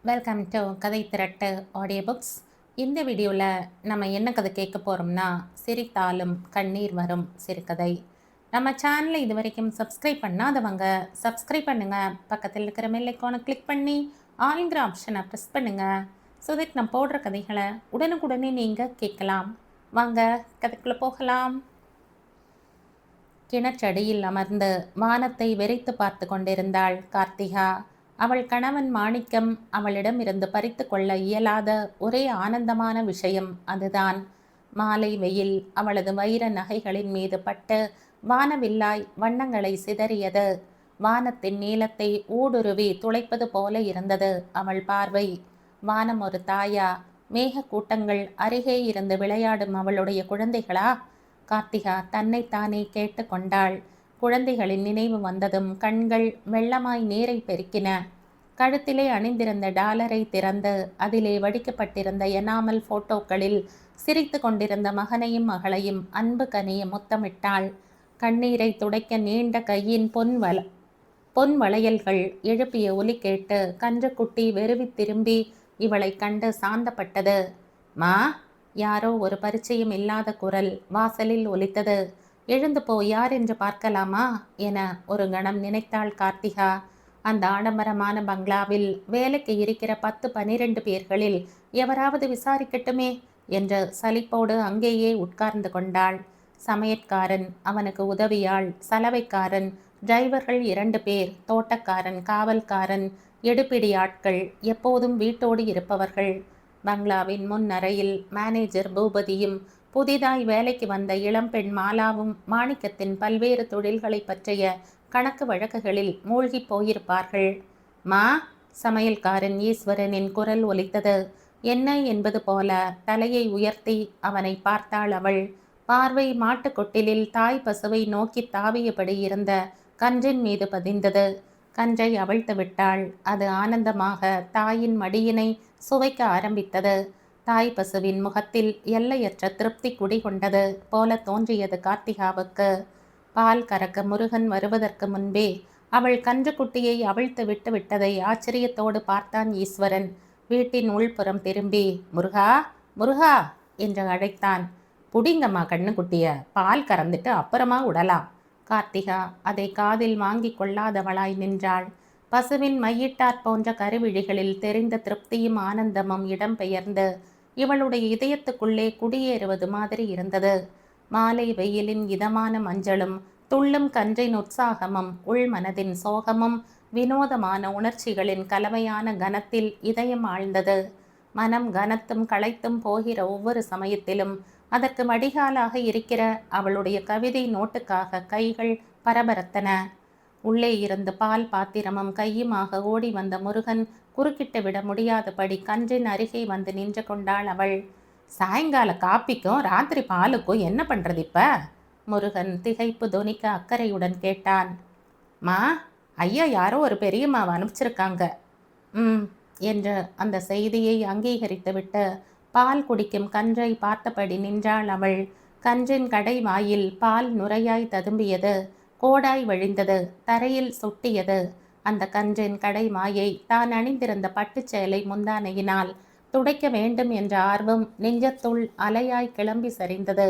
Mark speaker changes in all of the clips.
Speaker 1: Welcome to கதை திரட்டு audio books. இந்த வீடியோவில் நம்ம என்ன கதை கேட்க போகிறோம்னா, சிரித்தாலும் கண்ணீர் வரும் சிறுகதை. நம்ம சேனலை இது வரைக்கும் சப்ஸ்கிரைப் பண்ணாதவங்க சப்ஸ்கிரைப் பண்ணுங்கள். பக்கத்தில் இருக்கிற பெல் ஐகானை கிளிக் பண்ணி ஆல்ங்கிற ஆப்ஷனை ப்ரெஸ் பண்ணுங்கள். ஸோ தட் நம்ம போடுற கதைகளை உடனுக்குடனே நீங்கள் கேட்கலாம். வாங்க கதைக்குள்ளே போகலாம். கிணற்றடியில் அமர்ந்து வானத்தை வெறித்து பார்த்து கொண்டிருந்தாள் கார்த்திகா. அவள் கணவன் மாணிக்கம் அவளிடமிருந்து பறித்து கொள்ள இயலாத ஒரே ஆனந்தமான விஷயம் அதுதான். மாலை வெயில் அவளது வைர நகைகளின் மீது பட்டு வானவில்லாய் வண்ணங்களை சிதறியது. வானத்தின் நீளத்தை ஊடுருவி துளைப்பது போல இருந்தது அவள் பார்வை. வானம் ஒரு தாயா? மேக கூட்டங்கள் அருகே இருந்து விளையாடும் அவளுடைய குழந்தைகளா? கார்த்திகா தன்னைத்தானே கேட்டு கொண்டாள். குழந்தைகளின் நினைவு வந்ததும் கண்கள் வெள்ளமாய் நீரை பெருக்கின. கழுத்திலே அணிந்திருந்த டாலரை திறந்து அதிலே வடிக்கப்பட்டிருந்த எனாமல் போட்டோக்களில் சிரித்து கொண்டிருந்த மகனையும் மகளையும் அன்பு கனிய முத்தமிட்டாள். கண்ணீரை துடைக்க நீண்ட கையின் பொன் வளையல்கள் எழுப்பிய ஒலி கேட்டு கன்றுக்குட்டி வெறுவி திரும்பி இவளை கண்டு சாந்தப்பட்டது. மா, யாரோ ஒரு பரிச்சயம் இல்லாத குரல் வாசலில் ஒலித்தது. எழுந்து போ, யார் என்று பார்க்கலாமா என ஒரு கணம் நினைத்தாள் கார்த்திகா. அந்த ஆடம்பரமான பங்களாவில் வேலைக்கு இருக்கிற 10-12 பேர்களில் எவராவது விசாரிக்கட்டுமே என்று சலிப்போடு அங்கேயே உட்கார்ந்து கொண்டாள். சமையற்காரன், அவனுக்கு உதவியாள், சலவைக்காரன், டிரைவர்கள் 2 பேர், தோட்டக்காரன், காவல்காரன், எடுப்பிடி ஆட்கள், எப்போதும் வீட்டோடு இருப்பவர்கள். பங்களாவின் முன் அறையில் மேனேஜர் பூபதியும் புதிதாய் வேலைக்கு வந்த இளம்பெண் மாலாவும் மாணிக்கத்தின் பல்வேறு தொழில்களை பற்றிய கணக்கு வழக்குகளில் மூழ்கி போயிருப்பார்கள். மா, சமையல்காரன் ஈஸ்வரனின் குரல் ஒலித்தது. என்ன என்பது போல தலையை உயர்த்தி அவனை பார்த்தாள் அவள். பார்வை மாட்டுக்கொட்டிலில் தாய் பசுவை நோக்கி தாவியபடி இருந்த கன்றின் மீது பதிந்தது. கன்றை அவிழ்த்து விட்டாள். அது ஆனந்தமாக தாயின் மடியினை சுவைக்க ஆரம்பித்தது. தாய் பசுவின் முகத்தில் எல்லையற்ற திருப்தி குடிகொண்டது போல தோன்றியது கார்த்திகாவுக்கு. பால் கறக்க முருகன் வருவதற்கு முன்பே அவள் கன்றுக்குட்டியை அவிழ்த்து விட்டு விட்டதை ஆச்சரியத்தோடு பார்த்தான் ஈஸ்வரன். வீட்டின் உள்புறம் திரும்பி முருகா, முருகா என்று அழைத்தான். புடிங்கம்மா கண்ணுக்குட்டிய, பால் கறந்துட்டு அப்புறமா விடலாம். கார்த்திகா அதை காதில் வாங்கி கொள்ளாதவளாய் நின்றாள். பசுவின் மையிட்டார் போன்ற கருவிழிகளில் தெரிந்த திருப்தியும் ஆனந்தமும் இடம்பெயர்ந்து இவளுடைய இதயத்துக்குள்ளே குடியேறுவது மாதிரி இருந்தது. மாலை வெயிலின் இதமான மஞ்சளும் துள்ளும் கன்றின் உற்சாகமும் உள்மனதின் சோகமும் வினோதமான உணர்ச்சிகளின் கலவையான கனத்தில் இதயம் ஆழ்ந்தது. மனம் கனத்தும் களைத்தும் போகிற ஒவ்வொரு சமயத்திலும் அதற்கு வடிகாலாக இருக்கிற அவளுடைய கவிதை நோட்டுக்காக கைகள் பரபரத்தன. உள்ளே இருந்து பால் பாத்திரமும் கையுமாக ஓடி வந்த முருகன் குறுக்கிட்டு விட முடியாதபடி கன்றின் அருகே வந்து நின்று கொண்டாள் அவள். சாயங்கால காப்பிக்கும் ராத்திரி பாலுக்கும் என்ன பண்ணுறது இப்ப? முருகன் திகைப்பு தொனிக்க அக்கறையுடன் கேட்டான். மா, ஐயா யாரோ ஒரு பெரியம்மாவை அனுப்பிச்சிருக்காங்க. என்று அந்த செய்தியை அங்கீகரித்துவிட்டு பால் குடிக்கும் கன்றை பார்த்தபடி நின்றாள் அவள். கன்றின் கடை வாயில் பால் நுரையாய் ததும்பியது. கோடாய் வழிந்தது, தரையில் சுட்டியது. அந்த கன்றின் கடை மாயை தான் அணிந்திருந்த பட்டுச்சேலை முந்தானையினால் துடைக்க வேண்டும் என்ற ஆர்வம் நெஞ்சத்துள் அலையாய் கிளம்பி சரிந்தது.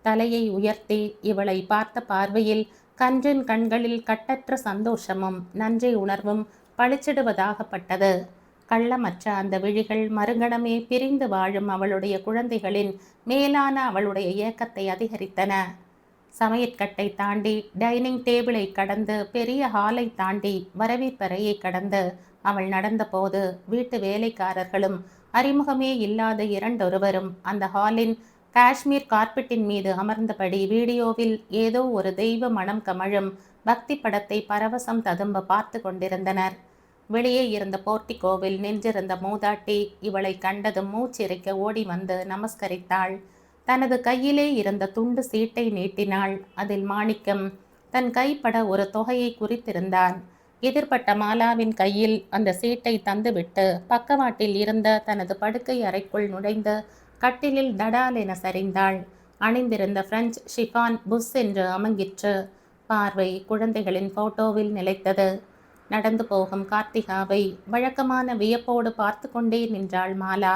Speaker 1: தலையை உயர்த்தி இவளை பார்த்த பார்வையில் கன்றின் கண்களில் கட்டற்ற சந்தோஷமும் நன்றி உணர்வும் பளிச்சிடுவதாகப்பட்டது. கள்ளமற்ற அந்த விழிகள் மறுகணமே பிரிந்து வாழும் அவளுடைய குழந்தைகளின் மேலான அவளுடைய ஏக்கத்தை அதிகரித்தன. சமையற்கட்டை தாண்டி டைனிங் டேபிளை கடந்து பெரிய ஹாலை தாண்டி வரவேற்பறையை கடந்து அவள் நடந்தபோது வீட்டு வேலைக்காரர்களும் அறிமுகமே இல்லாத இரண்டொருவரும் அந்த ஹாலின் காஷ்மீர் கார்பெட்டின் மீது அமர்ந்தபடி வீடியோவில் ஏதோ ஒரு தெய்வ மனம் கமழும் பக்தி படத்தை பரவசம் ததும்ப பார்த்து கொண்டிருந்தனர். வெளியே இருந்த போர்ட்டிகோவில் நின்றிருந்த மூதாட்டி இவளை கண்டதும் மூச்சிறைக்க ஓடி வந்து நமஸ்கரித்தாள். தனது கையிலே இருந்த துண்டு சீட்டை நீட்டினாள். அதில் மாணிக்கம் தன் கைப்பட ஒரு தொகையை குறித்திருந்தான். எதிர்பட்ட மாலாவின் கையில் அந்த சீட்டை தந்துவிட்டு பக்கவாட்டில் இருந்த தனது படுக்கை அறைக்குள் நுழைந்து கட்டிலில் தடால் என சரிந்தாள். அணிந்திருந்த பிரெஞ்சு ஷிஃபான் புஷ் என்று அமங்கிற்று. பார்வை குழந்தைகளின் போட்டோவில் நிலைத்தது. நடந்து போகும் கார்த்திகாவை வழக்கமான வியப்போடு பார்த்து கொண்டே நின்றாள் மாலா.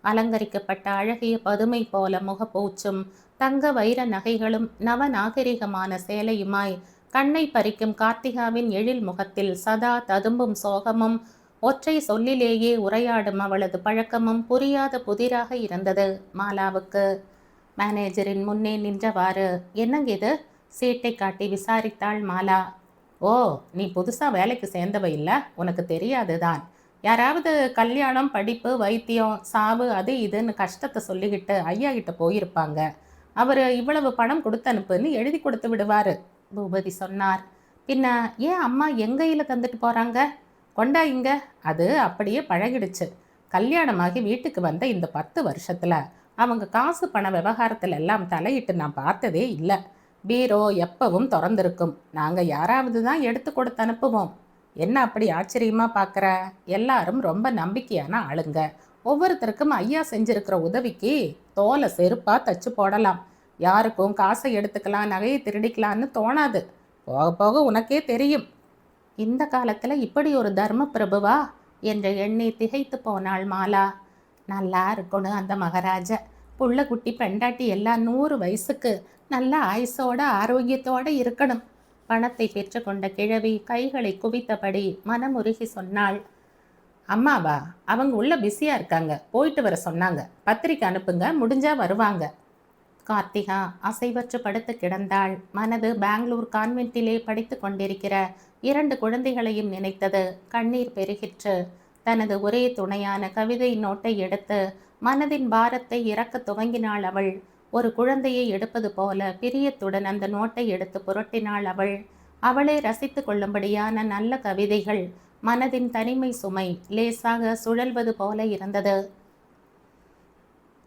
Speaker 1: அலங்கரிக்கப்பட்ட அழகிய பதுமை போல முகப்பூச்சும் தங்க வைர நகைகளும் நவநாகரிகமான சேலையுமாய் கண்ணை பறிக்கும் கார்த்திகாவின் எழில் முகத்தில் சதா ததும்பும் சோகமும் ஒற்றை சொல்லிலேயே உரையாடும் அவளது பழக்கமும் புரியாத புதிராக இருந்தது மாலாவுக்கு. மேனேஜரின் முன்னே நின்றவாறு, என்னங்க இது? சீட்டை காட்டி விசாரித்தாள் மாலா. ஓ, நீ புதுசா வேலைக்கு சேர்ந்தவ இல்ல, உனக்கு தெரியாதுதான். யாராவது கல்யாணம், படிப்பு, வைத்தியம், சாவு, அது இதுன்னு கஷ்டத்தை சொல்லிக்கிட்டு ஐயா கிட்ட போயிருப்பாங்க. அவர் இவ்வளவு பணம் கொடுத்து அனுப்புன்னு எழுதி கொடுத்து விடுவாரு, பூபதி சொன்னார். பின்ன ஏன் அம்மா எங்கையில் தந்துட்டு போறாங்க? கொண்டா இங்க. அது அப்படியே பழகிடுச்சு. கல்யாணமாகி வீட்டுக்கு வந்த இந்த 10 வருஷத்துல அவங்க காசு பண விவகாரத்துல எல்லாம் தலையிட்டு நான் பார்த்ததே இல்லை. பீரோ எப்பவும் திறந்திருக்கும். நாங்கள் யாராவது தான் எடுத்து கொடுத்து அனுப்புவோம். என்ன அப்படி ஆச்சரியமா பார்க்குற? எல்லாரும் ரொம்ப நம்பிக்கையான ஆளுங்க. ஒவ்வொருத்தருக்கும் ஐயா செஞ்சிருக்கிற உதவிக்கு தோலை செருப்பா தச்சு போடலாம். யாருக்கும் காசை எடுத்துக்கலாம், நகையை திருடிக்கலான்னு தோணாது. போக போக உனக்கே தெரியும். இந்த காலத்தில் இப்படி ஒரு தர்ம பிரபுவா என்ற எண்ணி திகைத்து போனாள் மாலா. நல்லா இருக்கணும் அந்த மகாராஜா. புள்ள குட்டி பெண்டாட்டி எல்லாம் 100 வயசுக்கு நல்ல ஆயுசோட ஆரோக்கியத்தோடு இருக்கணும். பணத்தை பெற்றுக்கொண்ட கிழவி கைகளை குவித்தபடி மனமுருகி சொன்னாள். அம்மாவா? அவங்க உள்ள பிஸியாக இருக்காங்க, போயிட்டு வர சொன்னாங்க. பத்திரிக்கை அனுப்புங்க, முடிஞ்சா வருவாங்க. கார்த்திகா அசைவற்று படுத்து கிடந்தாள். மனது பெங்களூர் கான்வென்ட்டிலே படித்து கொண்டிருக்கிற 2 குழந்தைகளையும் நினைத்தது. கண்ணீர் பெருகிற்று. தனது ஒரே துணையான கவிதை நோட்டை எடுத்து மனதின் பாரத்தை இறக்க துவங்கினாள் அவள். ஒரு குழந்தையை எடுப்பது போல பிரியத்துடன் அந்த நோட்டை எடுத்து புரட்டினாள் அவள். அவளே ரசித்து கொள்ளும்படியான நல்ல கவிதைகள். மனதின் தனிமை சுமை லேசாக சுழல்வது போல இருந்தது.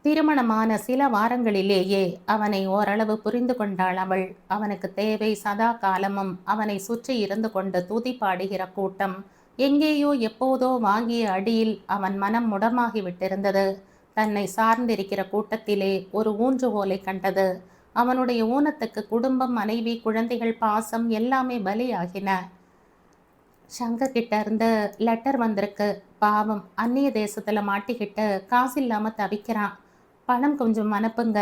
Speaker 1: திருமணமான சில வாரங்களிலேயே அவனை ஓரளவு புரிந்து கொண்டாள் அவள். அவனுக்கு தேவை சதா காலமும் அவனை சுற்றி இருந்து கொண்டு துதி பாடுகிற கூட்டம். எங்கேயோ எப்போதோ வாங்கிய அடியில் அவன் மனம் முடமாகி விட்டிருந்தது. தன்னை சார்ந்திருக்கிற கூட்டத்திலே ஒரு ஊன்றுகோலை கண்டது. அவனுடைய ஊனத்துக்கு குடும்பம், மனைவி, குழந்தைகள், பாசம் எல்லாமே பலியாகின. சங்கர் கிட்ட இருந்து லெட்டர் வந்திருக்கு. பாவம், அந்நிய தேசத்துல மாட்டிக்கிட்டு காசு இல்லாம தவிக்கிறான். பணம் கொஞ்சம் அனுப்புங்க,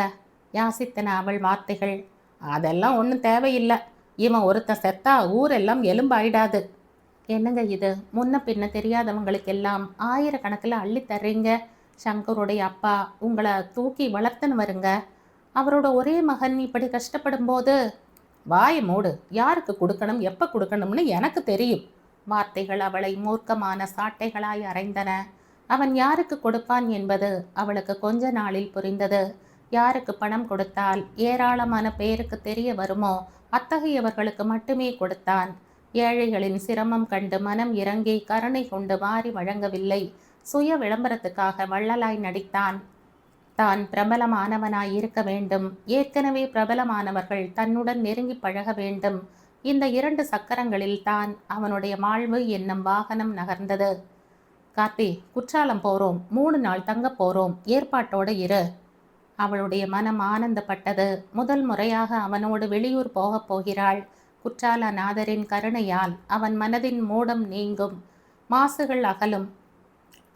Speaker 1: யாசித்தன அவள் வார்த்தைகள். அதெல்லாம் ஒன்றும் தேவையில்லை. இவன் ஒருத்தன் செத்தா ஊரெல்லாம் எலும்பாயிடாது. என்னங்க இது? முன்ன பின்ன தெரியாதவங்களுக்கெல்லாம் ஆயிரக்கணக்கில் அள்ளி தர்றீங்க. சங்கருடைய அப்பா உங்களை தூக்கி வளர்த்துன்னு வருங்க. அவரோட ஒரே மகன் இப்படி கஷ்டப்படும் போது வாயை மூடு. யாருக்கு கொடுக்கணும், எப்போ கொடுக்கணும்னு எனக்கு தெரியும். வார்த்தைகள் அவளை மூர்க்கமான சாட்டைகளாய் அரைந்தன. அவன் யாருக்கு கொடுப்பான் என்பது அவளுக்கு கொஞ்ச நாளில் புரிந்தது. யாருக்கு பணம் கொடுத்தால் ஏராளமான பேருக்கு தெரிய வருமோ அத்தகையவர்களுக்கு மட்டுமே கொடுத்தான். ஏழைகளின் சிரமம் கண்டு மனம் இறங்கி கருணை கொண்டு வாரி வழங்கவில்லை. சுய விளம்பரத்துக்காக வள்ளலாய் நடித்தான். தான் பிரபலமானவனாய் இருக்க வேண்டும். ஏற்கனவே பிரபலமானவர்கள் தன்னுடன் நெருங்கி பழக வேண்டும். இந்த 2 சக்கரங்களில் தான் அவனுடைய வாழ்வு என்னும் வாகனம் நகர்ந்தது. கார்த்தி, குற்றாலம் போறோம், 3 நாள் தங்க போறோம், ஏற்பாட்டோடு இரு. அவளுடைய மனம் ஆனந்தப்பட்டது. முதல் முறையாக அவனோடு வெளியூர் போகப் போகிறாள். குற்றாலநாதரின் கருணையால் அவன் மனதின் மூடம் நீங்கும், மாசுகள் அகலும்.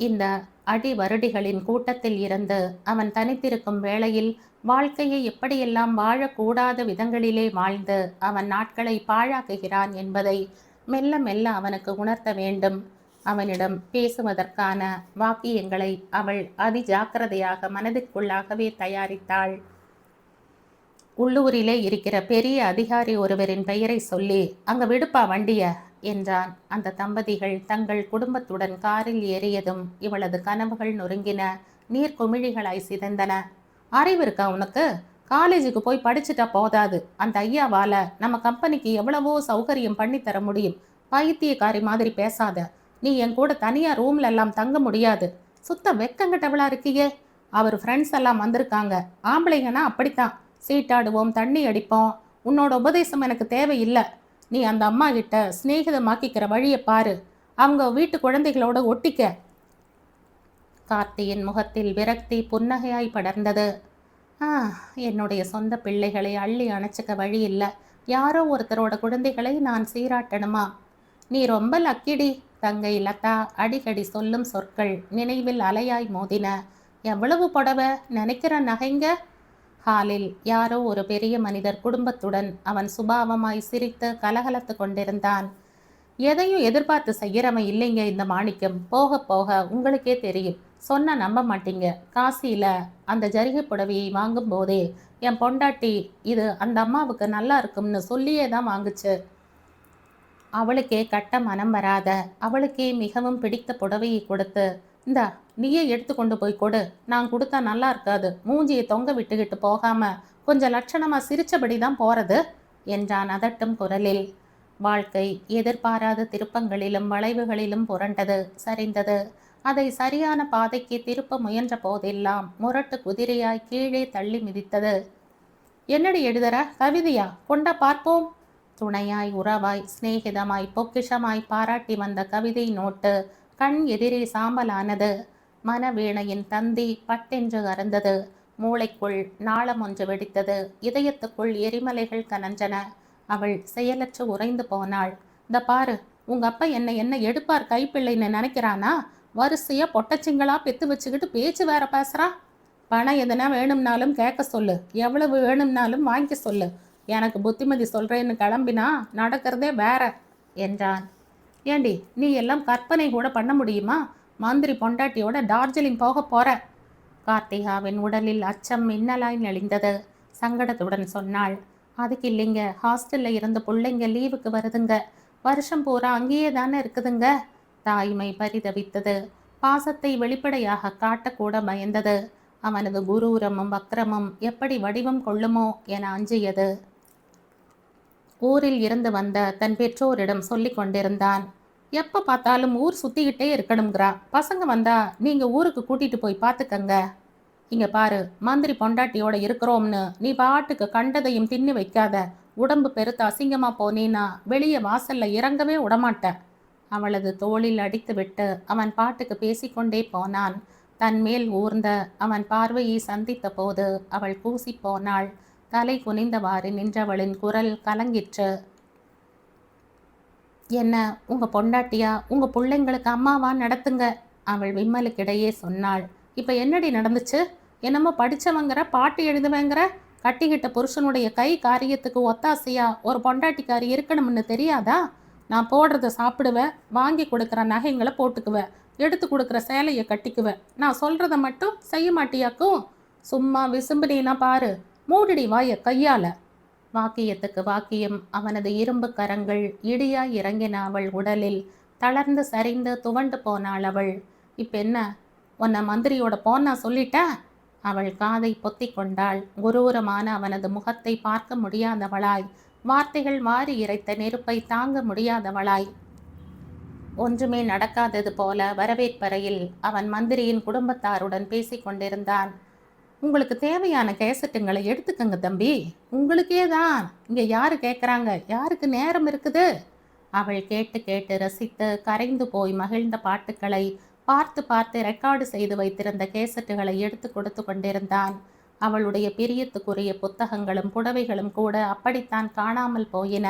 Speaker 1: இந்த அடி வருடிகளின் கூட்டத்தில் இருந்து அவன் தனித்திருக்கும் வேளையில் வாழ்க்கையை எப்படியெல்லாம் வாழக்கூடாத விதங்களிலே வாழ்ந்து அவன் நாட்களை பாழாக்குகிறான் என்பதை மெல்ல மெல்ல அவனுக்கு உணர்த்த வேண்டும். அவனிடம் பேசுவதற்கான வாக்கியங்களை அவள் அதிஜாக்கிரதையாக மனதிற்குள்ளாகவே தயாரித்தாள். உள்ளூரிலே இருக்கிற பெரிய அதிகாரி ஒருவரின் பெயரை சொல்லி அங்க விடுப்பா வண்டிய என்றான். அந்த தம்பதிகள் தங்கள் குடும்பத்துடன் காரில் ஏறியதும் இவளது கனவுகள் நொறுங்கின. நீர்க்குமிழிகளாய் சிதைந்தன. அறிவு இருக்கா உனக்கு? காலேஜுக்கு போய் படிச்சுட்டா போதாது. அந்த ஐயாவால நம்ம கம்பெனிக்கு எவ்வளவோ சௌகரியம் பண்ணி தர முடியும். பைத்தியக்காரி மாதிரி பேசாத. நீ என் கூட தனியா ரூம்ல எல்லாம் தங்க முடியாது. சுத்த வெக்கங்கிட்டவளா இருக்கியே. அவர் ஃப்ரெண்ட்ஸ் எல்லாம் வந்திருக்காங்க. ஆம்பளைங்கன்னா அப்படித்தான். சீட்டாடுவோம், தண்ணி அடிப்போம். உன்னோட உபதேசம் எனக்கு தேவையில்லை. நீ அந்த அம்மா கிட்ட சிநேகிதமாக்கிக்கிற வழியை பாரு. அவங்க வீட்டு குழந்தைகளோட ஒட்டிக்க. கார்த்தியின் முகத்தில் விரக்தி புன்னகையாய் படர்ந்தது. என்னுடைய சொந்த பிள்ளைகளை அள்ளி அணைச்சிக்க வழி இல்லை. யாரோ ஒருத்தரோட குழந்தைகளை நான் சீராட்டணுமா? நீ ரொம்ப லக்கிடி. தங்கை லதா அடிக்கடி சொல்லும் சொற்கள் நினைவில் அலையாய் மோதின. எவ்வளவு புடவை, நினைக்கிற நகைங்க. ஹாலில் யாரோ ஒரு பெரிய மனிதர் குடும்பத்துடன் அவன் சுபாவமாய் சிரித்து கலகலத்து கொண்டிருந்தான். எதையும் எதிர்பார்த்து செய்கிறவன் இல்லைங்க இந்த மாணிக்கம். போக போக உங்களுக்கே தெரியும். சொன்ன நம்ப மாட்டீங்க. காசியில அந்த ஜரிகை புடவையை வாங்கும் போதே என் பொண்டாட்டி இது அந்த அம்மாவுக்கு நல்லா இருக்கும்னு சொல்லியே தான் வாங்குச்சு. அவளுக்கே கட்ட மனம் வராத அவளுக்கே மிகவும் பிடித்த புடவையை கொடுத்து, இந்தா நீயே எடுத்து கொண்டு போய் கொடு, நான் கொடுத்தா நல்லா இருக்காது, மூஞ்சியை தொங்க விட்டுக்கிட்டு போகாம கொஞ்சம் லட்சணமா சிரிச்சபடி தான் போறது என்றான் அதட்டும் குரலில். வாழ்க்கை எதிர்பாராத திருப்பங்களிலும் வளைவுகளிலும் புரண்டது, சரிந்தது. அதை சரியான பாதைக்கு திருப்ப முயன்ற போதெல்லாம் முரட்டு குதிரையாய் கீழே தள்ளி மிதித்தது. என்னடி எழுதுற, கவிதையா? கொண்டா பார்ப்போம். துணையாய், உறவாய், சிநேகிதமாய், பொக்கிஷமாய் பாராட்டி வந்த கவிதை நோட்டு கண் எதிரே சாம்பலானது. மனவீணையின் தந்தி பட்டென்று அறந்தது. மூளைக்குள் நாளம் ஒன்று வெடித்தது. இதயத்துக்குள் எரிமலைகள் கனஞ்சன. அவள் செயலற்று உறைந்து போனாள். இந்த பாரு, உங்க அப்பா என்ன எடுப்பார் கைப்பிள்ளைன்னு நினைக்கிறானா? வரிசையா பொட்டச்சிங்களா பெத்து வச்சுக்கிட்டு பேச்சு வேற பேசுறா. பணம் எதனா வேணும்னாலும் கேட்க சொல்லு, எவ்வளவு வேணும்னாலும் வாங்கி சொல்லு. எனக்கு புத்திமதி சொல்றேன்னு கிளம்பினா நடக்கிறதே வேற என்றான். ஏண்டி, நீ எல்லாம் கற்பனை கூட பண்ண முடியுமா? மந்திரி பொண்டாட்டியோட டார்ஜிலிங் போக போற. கார்த்திகாவின் உடலில் அச்சம் மின்னலாய் நெளிந்தது. சங்கடத்துடன் சொன்னாள். அதுக்கு இல்லைங்க, ஹாஸ்டல்ல இருந்த பிள்ளைங்க லீவுக்கு வருதுங்க. வருஷம் பூரா அங்கேயே தானே இருக்குதுங்க. தாய்மை பரிதவித்தது. பாசத்தை வெளிப்படையாக காட்டக்கூட பயந்தது. அவனது குரூரமும் வக்ரமும் எப்படி வடிவம் கொள்ளுமோ என அஞ்சியது. ஊரில் இருந்து வந்த தன் பெற்றோரிடம் சொல்லி கொண்டிருந்தான். எப்ப பார்த்தாலும் ஊர் சுத்திக்கிட்டே இருக்கணுங்கிறா. பசங்க வந்தா நீங்க ஊருக்கு கூட்டிட்டு போய் பார்த்துக்கங்க. இங்க பாரு, மந்திரி பொண்டாட்டியோட இருக்கிறோம்னு நீ பாட்டுக்கு கண்டதையும் தின்னு வைக்காத. உடம்பு பெருத்து அசிங்கமா போனேன்னா வெளியே வாசல்ல இறங்கவே விடமாட்ட. அவளது தோளில் அடித்துவிட்டு அவன் பாட்டுக்கு பேசிக்கொண்டே போனான். தன் மேல் ஊர்ந்த அவன் பார்வையை சந்தித்த போது அவள் கூசி போனாள். தலை குனிந்தவாறு நின்றவளின் குரல் கலங்கிற்று. என்ன உங்க பொண்டாட்டியா, உங்க பிள்ளைங்களுக்கு அம்மாவா நடத்துங்க. அவள் விம்மலுக்கிடையே சொன்னாள். இப்ப என்னடி நடந்துச்சு? என்னமோ படிச்சவங்கிற, பாட்டு எழுதுவேங்கிற. கட்டிக்கிட்ட புருஷனுடைய கை காரியத்துக்கு ஒத்தாசையா ஒரு பொண்டாட்டிக்காரி இருக்கணும்னு தெரியாதா? நான் போடுறத சாப்பிடுவேன், வாங்கி கொடுக்குற நகைங்களை போட்டுக்குவேன், எடுத்து கொடுக்குற சேலையை கட்டிக்குவேன். நான் சொல்கிறத மட்டும் செய்ய மாட்டியாக்கும்? சும்மா விசும்புனீனா பாரு, மூடிடி வாய கையால. வாக்கியத்துக்கு வாக்கியம் அவனது இரும்பு கரங்கள் இடியாய் இறங்கின அவள் உடலில். தளர்ந்து சரிந்து துவண்டு போனாள் அவள். இப்ப என்ன, உன்னை மந்திரியோட போனா சொல்லிட்ட? அவள் காதை பொத்தி கொண்டாள். குரூரமான அவனது முகத்தை பார்க்க முடியாதவளாய், வார்த்தைகள் வாரி இறைத்த நெருப்பை தாங்க முடியாதவளாய், ஒன்றுமே நடக்காதது போல வரவேற்பறையில் அவன் மந்திரியின் குடும்பத்தாருடன் பேசி கொண்டிருந்தான். உங்களுக்கு தேவையான கேசட்டுங்களை எடுத்துக்கங்க தம்பி, உங்களுக்கே தான். இங்கே யாரு கேட்குறாங்க, யாருக்கு நேரம் இருக்குது? அவள் கேட்டு கேட்டு ரசித்து கரைந்து போய் மகிழ்ந்த பாட்டுக்களை பார்த்து பார்த்து ரெக்கார்டு செய்து வைத்திருந்த கேசட்டுகளை எடுத்து கொடுத்து கொண்டிருந்தான். அவளுடைய பிரியத்துக்குரிய புத்தகங்களும் புடவைகளும் கூட அப்படித்தான் காணாமல் போயின.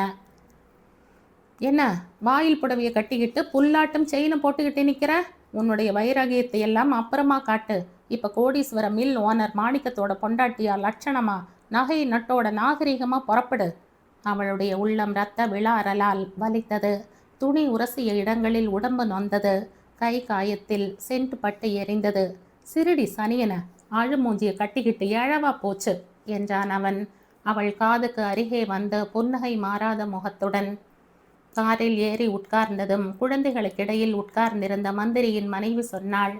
Speaker 1: என்ன வாயில் புடவையை கட்டிக்கிட்டு புல்லாட்டம் செயினை போட்டுக்கிட்டு நிற்கிற? உன்னுடைய வைராகியத்தை எல்லாம் அப்புறமா காட்டு. இப்போ கோடீஸ்வர மில் ஓனர் மாணிக்கத்தோட பொண்டாட்டியா லட்சணமா நகை நட்டோட நாகரிகமாக புறப்படு. அவளுடைய உள்ளம் இரத்த விழாரலால் வலித்தது. துணி உரசிய இடங்களில் உடம்பு நொந்தது. கை காயத்தில் சென்ட் பட்டு எரிந்தது. சிறுடி சனியன, ஆழுமூஞ்சியை கட்டிக்கிட்டு எழவா போச்சு என்றான் அவன். அவள் காதுக்கு அருகே வந்து புன்னகை மாறாத முகத்துடன். காரில் ஏறி உட்கார்ந்ததும் குழந்தைகளுக்கிடையில் உட்கார்ந்திருந்த மந்திரியின் மனைவி சொன்னாள்.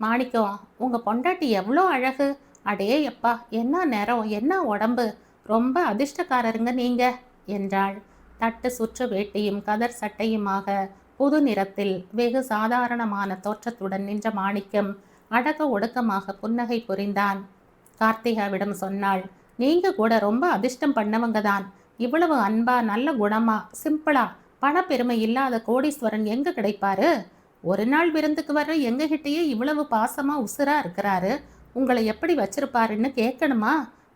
Speaker 1: மாணிக்கம், உங்க பொண்டாட்டி எவ்வளோ அழகு! அடே எப்பா, என்ன நேரம், என்ன உடம்பு! ரொம்ப அதிர்ஷ்டக்காரருங்க நீங்க என்றாள். தட்டு சுற்று வேட்டியும் கதர் சட்டையுமாக புது நிறத்தில் வெகு சாதாரணமான தோற்றத்துடன் நின்ற மாணிக்கம் அடக்க ஒடுக்கமாக புன்னகை புரிந்தான். கார்த்திகாவிடம் சொன்னாள். நீங்க கூட ரொம்ப அதிர்ஷ்டம் பண்ணவங்க தான். இவ்வளவு அன்பா, நல்ல குணமா, சிம்பிளா, பணப்பெருமை இல்லாத கோடீஸ்வரன் எங்க கிடைப்பாரு? ஒரு நாள் விருந்துக்கு வர்ற எங்ககிட்டயே இவ்வளவு பாசமா உசுரா இருக்கிறாரு. உங்களை எப்படி வச்சிருப்பாருன்னு கேட்கணுமா?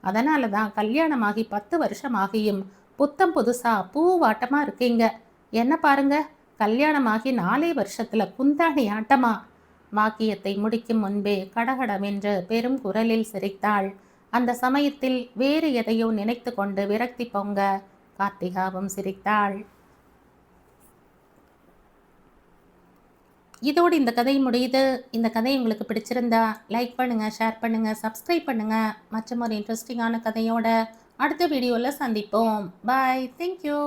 Speaker 1: அதனால தான் கல்யாணமாகி 10 வருஷம் ஆகியும் புத்தம் புதுசா பூவாட்டமா இருக்கீங்க. என்ன பாருங்க, கல்யாணமாகி 4 வருஷத்துல குந்தாணி ஆட்டமா? வாக்கியத்தை முடிக்கும் முன்பே கடகடவென்று பெரும் குரலில் சிரித்தாள். அந்த சமயத்தில் வேறு எதையோ நினைத்து கொண்டு விரக்தி பொங்க கார்த்திகாவும் சிரித்தாள். இதோடு இந்த கதை முடியுது. இந்த கதை உங்களுக்கு பிடிச்சிருந்தா லைக் பண்ணுங்க, ஷேர் பண்ணுங்க, சப்ஸ்கிரைப் பண்ணுங்க. மற்றும் ஒரு இன்ட்ரெஸ்டிங்கான கதையோட அடுத்த வீடியோவில் சந்திப்போம். பாய். தேங்க்யூ.